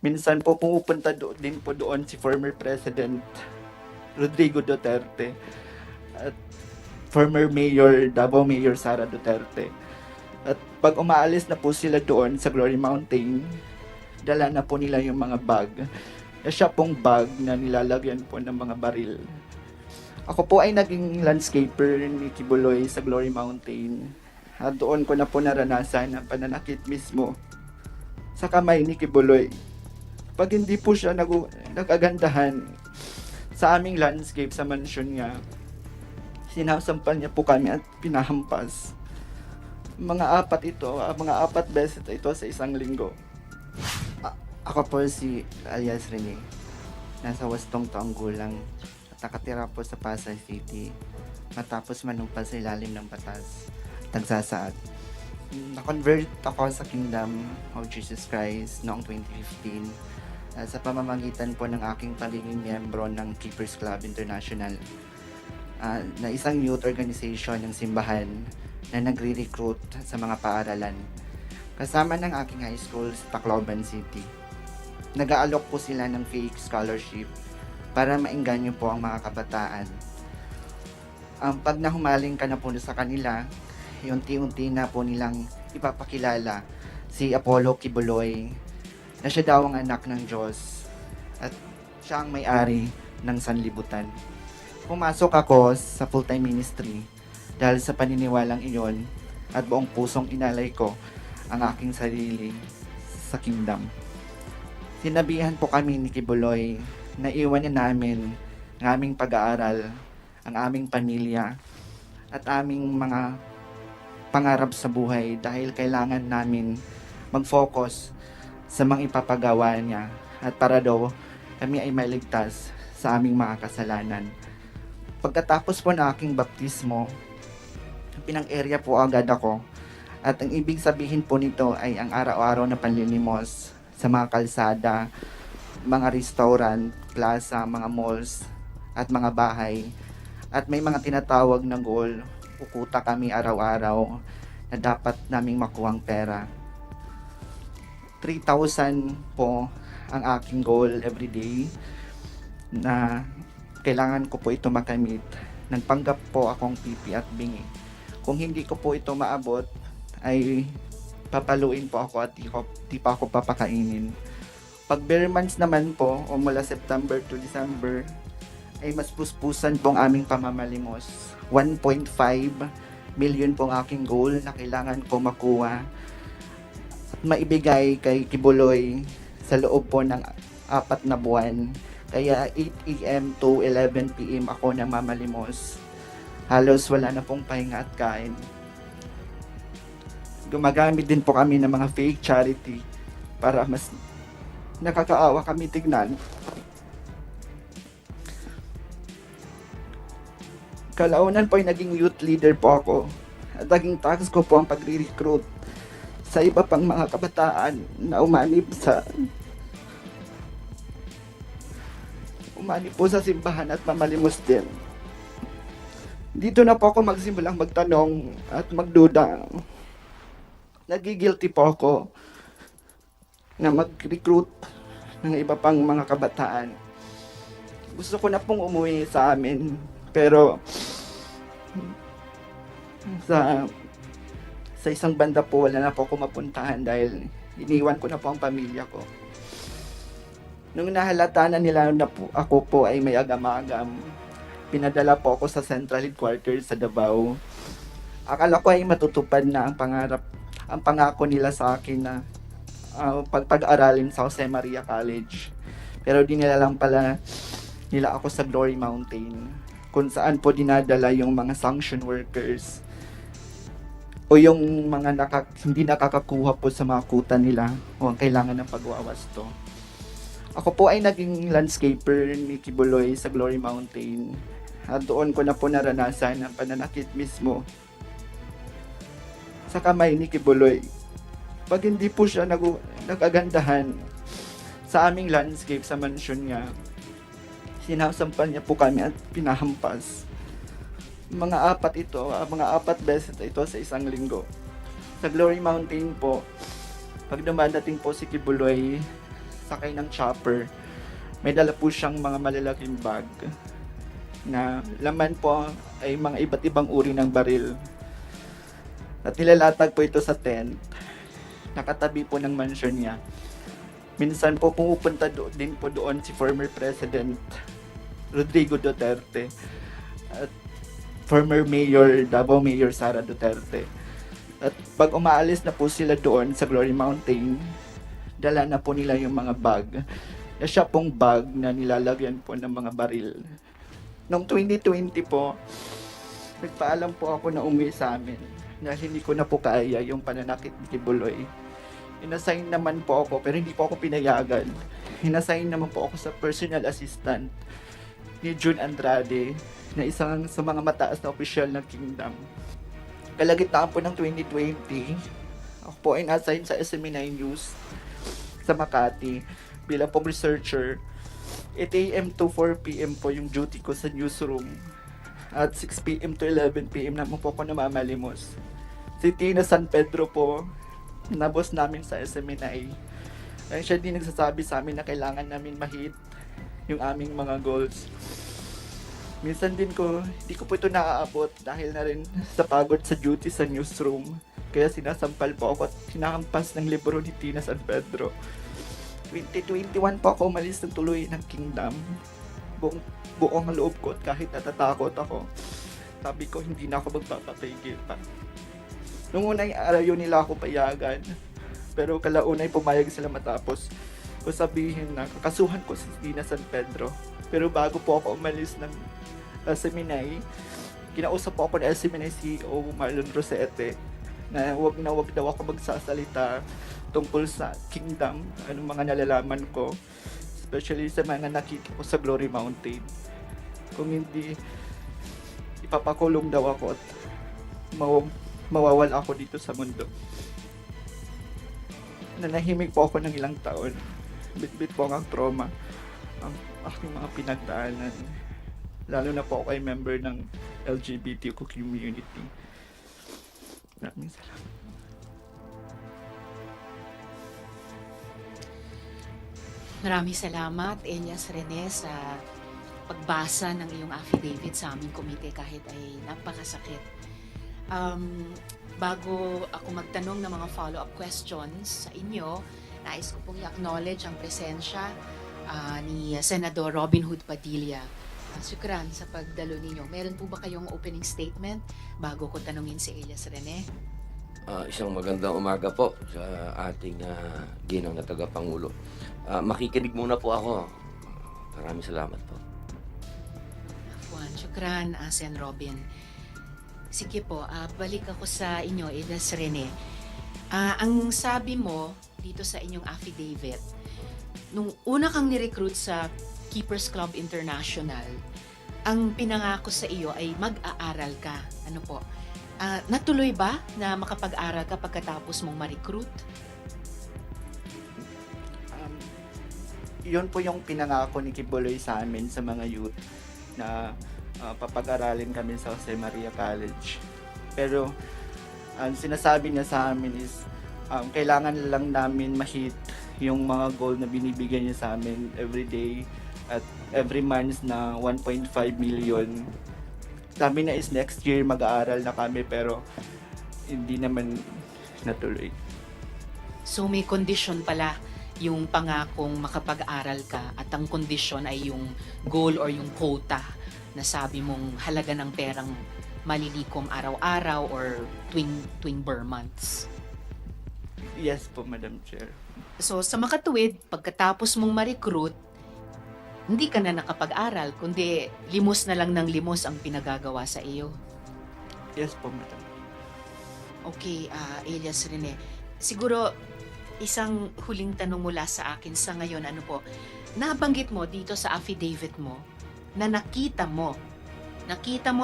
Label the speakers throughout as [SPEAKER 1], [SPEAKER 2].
[SPEAKER 1] Minsan po pumupunta din po doon si former President Rodrigo Duterte at former Mayor, Davao Mayor Sara Duterte. At pag umaalis na po sila doon sa Glory Mountain, dala na po nila yung mga bag. Siya pong bag na nilalagyan po ng mga baril. Ako po ay naging landscaper ni Kibuloy sa Glory Mountain. At doon ko na po naranasan ang pananakit mismo sa kamay ni Kibuloy. Pag hindi po siya nagagandahan sa aming landscape sa mansyon niya, sinasampal niya po kami at pinahampas. Mga apat beses ito sa isang linggo.
[SPEAKER 2] Ako po si alias Rene. Nasa 8 taong gulang at nakatira po sa Pasay City matapos manumpa sa ilalim ng batas at nagsasaad. Na-convert ako sa Kingdom of Jesus Christ noong 2015 sa pamamagitan po ng aking pagiging miyembro ng Keepers Club International na isang youth organization ng simbahan na nagre-recruit sa mga paaralan kasama ng aking high school sa Tacloban City. Nag-aalok po sila ng fake scholarship para maengganyo po ang mga kabataan. Pag nahumaling ka na po sa kanila, unti-unti na po nilang ipapakilala si Apollo Kibuloy na siya daw ang anak ng Diyos at siya ang may-ari ng sanlibutan. Pumasok ako sa full-time ministry dahil sa paniniwalang iyon at buong pusong inalay ko ang aking sarili sa kingdom. Sinabihan po kami ni Kibuloy na iwan niya namin ang aming pag-aaral, ang aming pamilya at aming mga pangarap sa buhay dahil kailangan namin mag-focus sa mga ipapagawa niya at para daw kami ay maligtas sa aming mga kasalanan. Pagkatapos po ng aking baptismo, pinang-area po agad ako at ang ibig sabihin po nito ay ang araw-araw na panlilimos sa mga kalsada, mga restaurant, plaza, mga malls at mga bahay at may mga tinatawag na goal, ukuta kami araw-araw na dapat naming makuhang pera. 3,000 po ang aking goal everyday na kailangan ko po ito makamit. Nagpanggap po akong pipi at bingi. Kung hindi ko po ito maabot, ay papaluin po ako at di pa ako papakainin. Pag bare months naman po, o mula September to December, ay mas puspusan po ang aming pamamalimos. 1.5 million po ang aking goal na kailangan ko makuha at maibigay kay Kibuloy sa loob po ng 4 na buwan. Kaya 8 AM to 11 PM ako namamalimos. Halos wala na pong pahinga at kain. Gumagamit din po kami ng mga fake charity para mas nakakaawa kami tignan. Kalaunan po ay naging youth leader po ako at naging task ko po ang pagre-recruit sa iba pang mga kabataan na umanib po sa simbahan at mamalimos din. Dito na po ako magsimulang magtanong at magduda. Nagigilty po ako na mag-recruit ng iba pang mga kabataan. Gusto ko na pong umuwi sa amin, pero sa isang banda po wala na po ako mapuntahan dahil iniwan ko na po ang pamilya ko. Nung nahalata na nila na po, ako po ay may agam-agam, pinadala po ako sa Central Headquarters sa Davao. Akala ko ay matutupad na ang pangako nila sa akin na pag-aralin sa Jose Maria College. Pero dinala lang pala nila ako sa Glory Mountain, kung saan po dinadala yung mga sanction workers o yung mga hindi nakakakuha po sa mga kuta nila o ang kailangan ng pagwawasto. Ako po ay naging landscaper ni Kibuloy sa Glory Mountain at doon ko na po naranasan ang pananakit mismo sa kamay ni Kibuloy. Pag hindi po siya nagagandahan sa aming landscape sa mansyon niya, sinasampal niya po kami at pinahampas. Mga 4 beses ito sa isang linggo. Sa Glory Mountain po, pag dumadating po si Kibuloy
[SPEAKER 1] sakay ng chopper, may dala po siyang mga malalaking bag na laman po ay mga iba't ibang uri ng baril. At nilalatag po ito sa tent, nakatabi po ng mansion niya. Minsan po pumupunta din po doon si former President Rodrigo Duterte at former Mayor, Davao Mayor Sara Duterte. At pag umaalis na po sila doon sa Glory Mountain, dala na po nila yung mga bag. Na siya pong bag na nilalagyan po ng mga baril. Noong 2020 po, nagpaalam po ako na umuwi sa amin dahil hindi ko na po kaya yung pananakit ni Kibuloy. Inassign naman po ako pero hindi po ako pinayagan. Inassign naman po ako sa personal assistant ni June Andrade na isang sa mga mataas na opisyal ng Kingdom. Kalagitnaan po ng 2020, ako po ay na-assign sa SME9 News sa Makati bilang pong researcher. 8 AM to 4 PM po yung duty ko sa newsroom. At 6 PM to 11 PM naman po ako namamalimos. Si Tina San Pedro po, na boss namin sa SMNI. Ay siya din nagsasabi sa amin na kailangan namin ma-hit yung aming mga goals. Minsan din hindi ko po ito naaabot dahil na rin sa pagod sa duty sa newsroom. Kaya sinasampal po ako at hinahampas ng libro ni Tina San Pedro. 2021 po ako umalis ng tuloy ng Kingdom. Buong loob ko at kahit natatakot ako, sabi ko hindi na ako magpapapigil pa. Nung unang araw yun nila ako payagan, pero kalaunay pumayag sila matapos ko sabihin na kakasuhan ko si Tina San Pedro. Pero bago po ako umalis ng SMNI, kinausap po ako ng SMNI CEO Marlon Rosete na wag daw ako magsasalita tungkol sa Kingdom, anong mga nalalaman ko, especially sa mga nakita ko sa Glory Mountain. Kung hindi, ipapakulong daw ako at mawawala ako dito sa mundo. Nanahimik po ako ng ilang taon. Bit-bit po ang trauma, ang aking mga pinagdaanan. Lalo na po ako ay member ng LGBTQ community. Maraming salamat.
[SPEAKER 3] Maraming salamat, Elias Rene, sa pagbasa ng iyong affidavit sa aming komite kahit ay napakasakit. Bago ako magtanong ng mga follow-up questions sa inyo, nais ko pong i-acknowledge ang presensya ni Senador Robin Hood Padilla. Syukran sa pagdalo ninyo. Meron po ba kayong opening statement bago ko tanungin si Elias Rene?
[SPEAKER 4] Isang magandang umaga po sa ating ginang na tagapangulo. Makikinig muna po ako. Maraming salamat po.
[SPEAKER 3] Afwan, syukran, Sen Robin. Sige po, balik ako sa inyo, Elias Rene. Ang sabi mo dito sa inyong affidavit, nung una kang nirecruit sa Keepers Club International, ang pinangako sa iyo ay mag-aaral ka. Ano po? Natuloy ba na makapag-aral ka pagkatapos mong ma-recruit?
[SPEAKER 1] Yun po yung pinangako ni Kibuloy sa amin sa mga youth na papag-aralin kami sa Jose Maria College. Pero ang sinasabi niya sa amin is kailangan lang namin ma-hit yung mga goal na binibigyan niya sa amin every day at every month na 1.5 million. Sabi na is next year mag-aaral na kami pero hindi naman natuloy.
[SPEAKER 3] So may condition pala yung pangakong makapag-aral ka at ang condition ay yung goal or yung quota na sabi mong halaga ng perang malilikom araw-araw or tuwing bar months.
[SPEAKER 1] Yes po, Madam Chair.
[SPEAKER 3] So sa makatuwid, pagkatapos mong ma-recruit, hindi ka na nakapag-aral, kundi limos na lang ng limos ang pinagagawa sa iyo.
[SPEAKER 1] Yes po, Madam.
[SPEAKER 3] Okay, Elias Rene. Siguro, isang huling tanong mula sa akin sa ngayon, ano po, nabanggit mo dito sa affidavit mo na nakita mo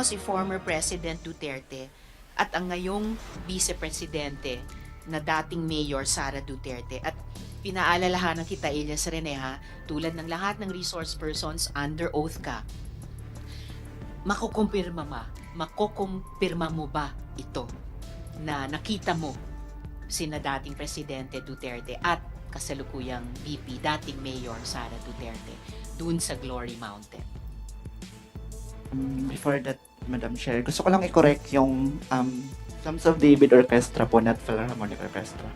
[SPEAKER 3] si former President Duterte at ang ngayong Vice Presidente na dating Mayor Sara Duterte. At pinaalalahanan kita, Elias Rene, tulad ng lahat ng resource persons, under oath ka. Makukumpirma mo ba ito na nakita mo sina dating Presidente Duterte at kasalukuyang VP, dating Mayor Sara Duterte, dun sa Glory Mountain?
[SPEAKER 1] Before that, Madam Chair, gusto ko lang i-correct yung Sons of David Orchestra po, not Philharmonic Orchestra.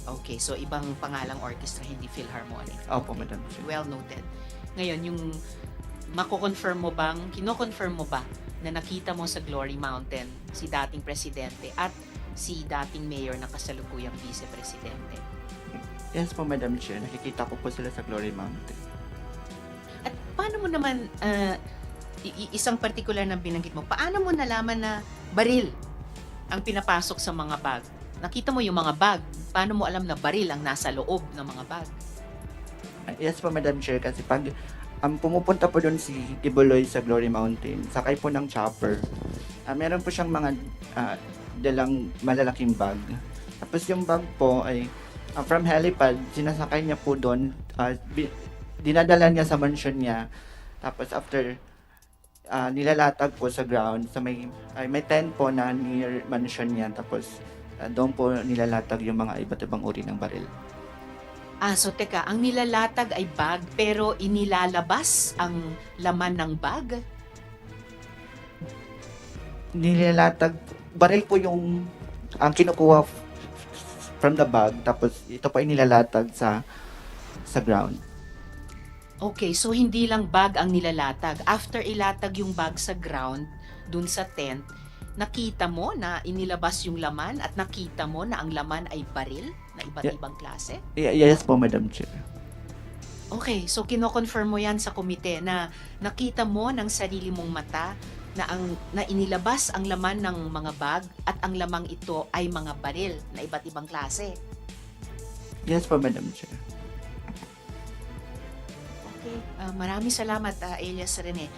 [SPEAKER 3] Okay, so ibang pangalang orchestra, hindi Philharmonic.
[SPEAKER 1] Opo,
[SPEAKER 3] Okay.
[SPEAKER 1] Madam Chair.
[SPEAKER 3] Well noted. Ngayon, yung kino-confirm mo ba na nakita mo sa Glory Mountain si dating presidente at si dating mayor na kasalukuyang vice-presidente?
[SPEAKER 1] Yes po, Madam Chair. Nakikita ko po sila sa Glory Mountain.
[SPEAKER 3] At paano mo naman, isang particular na binanggit mo, paano mo nalaman na baril ang pinapasok sa mga bag? Nakita mo yung mga bag, paano mo alam na baril ang nasa loob ng mga bag?
[SPEAKER 1] Yes po, Madam Chair, kasi pag pumupunta po doon si Kibuloy sa Glory Mountain, sakay po ng chopper. Meron po siyang mga dalang malalaking bag. Tapos yung bag po ay from helipad, sinasakay niya po doon, dinadala niya sa mansion niya. Tapos after nilalatag po sa ground, sa may tent po na near mansion niya. Tapos doon po nilalatag yung mga iba't ibang uri ng baril.
[SPEAKER 3] So teka, ang nilalatag ay bag pero inilalabas ang laman ng bag?
[SPEAKER 1] Nilalatag, baril po yung ang kinukuha from the bag, tapos ito pa inilalatag sa ground.
[SPEAKER 3] Okay, so hindi lang bag ang nilalatag. After ilatag yung bag sa ground, dun sa tent, nakita mo na inilabas yung laman at nakita mo na ang laman ay baril na iba't
[SPEAKER 1] Yeah.
[SPEAKER 3] ibang klase?
[SPEAKER 1] Yes po, Madam Chair.
[SPEAKER 3] Okay, so kino-confirm mo yan sa komite na nakita mo ng sarili mong mata na inilabas ang laman ng mga bag at ang lamang ito ay mga baril na iba't ibang klase.
[SPEAKER 1] Yes po, Madam Chair.
[SPEAKER 3] Okay, maraming salamat, Elias Rene.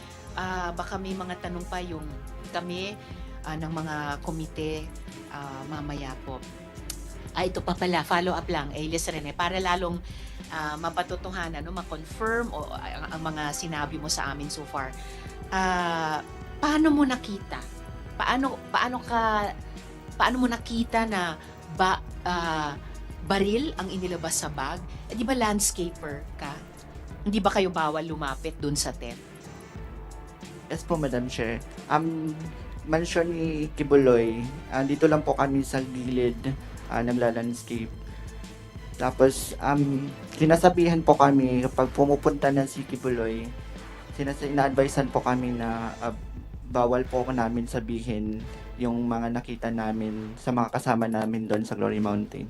[SPEAKER 3] Baka may mga tanong pa yung kami ng mga komite mamaya po. Ito pa pala, follow up lang, Elias Rene, para lalong mapatutuhanan, ma-confirm ang mga sinabi mo sa amin so far. Paano mo nakita? Paano mo nakita na baril ang inilabas sa bag? Di ba landscaper ka? Hindi ba kayo bawal lumapit dun sa tent?
[SPEAKER 1] Yes po, Madam Chair. Mansion ni Kibuloy, dito lang po kami sa gilid, nagla-landscape. Tapos, sinasabihan po kami kapag pumupunta na si Kibuloy, ina-advisean po kami na bawal po namin sabihin yung mga nakita namin sa mga kasama namin doon sa Glory Mountain.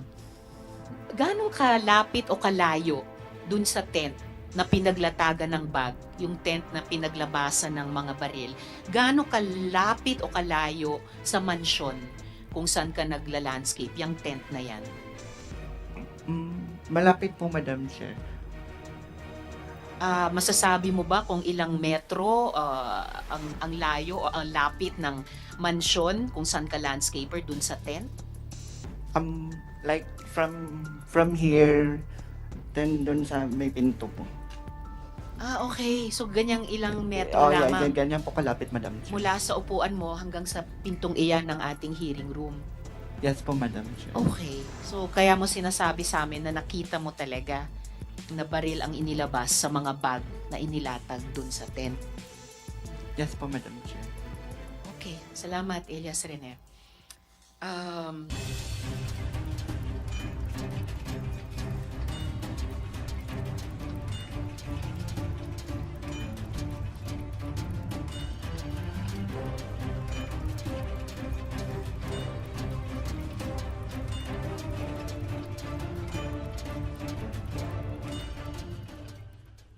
[SPEAKER 3] Ganong kalapit o kalayo dun sa tent na pinaglatagan ng bag, yung tent na pinaglabasan ng mga baril, gaano kalapit o kalayo sa mansyon kung saan ka nagla-landscape, yung tent na yan?
[SPEAKER 1] Malapit po, Madam Chair.
[SPEAKER 3] Masasabi mo ba kung ilang metro ang layo o ang lapit ng mansyon kung saan ka landscaper dun sa tent?
[SPEAKER 1] Like from here, then doon sa may pinto po.
[SPEAKER 3] Okay. So, ganyang ilang metro
[SPEAKER 1] Yeah,
[SPEAKER 3] lamang
[SPEAKER 1] ganyan po kalapit, Madam Chair.
[SPEAKER 3] mula sa upuan mo hanggang sa pintong iyan ng ating hearing room.
[SPEAKER 1] Yes po, Madam Chair.
[SPEAKER 3] Okay. So, kaya mo sinasabi sa amin na nakita mo talaga na baril ang inilabas sa mga bag na inilatag dun sa tent.
[SPEAKER 1] Yes po, Madam Chair.
[SPEAKER 3] Okay. Salamat, Elias Rene.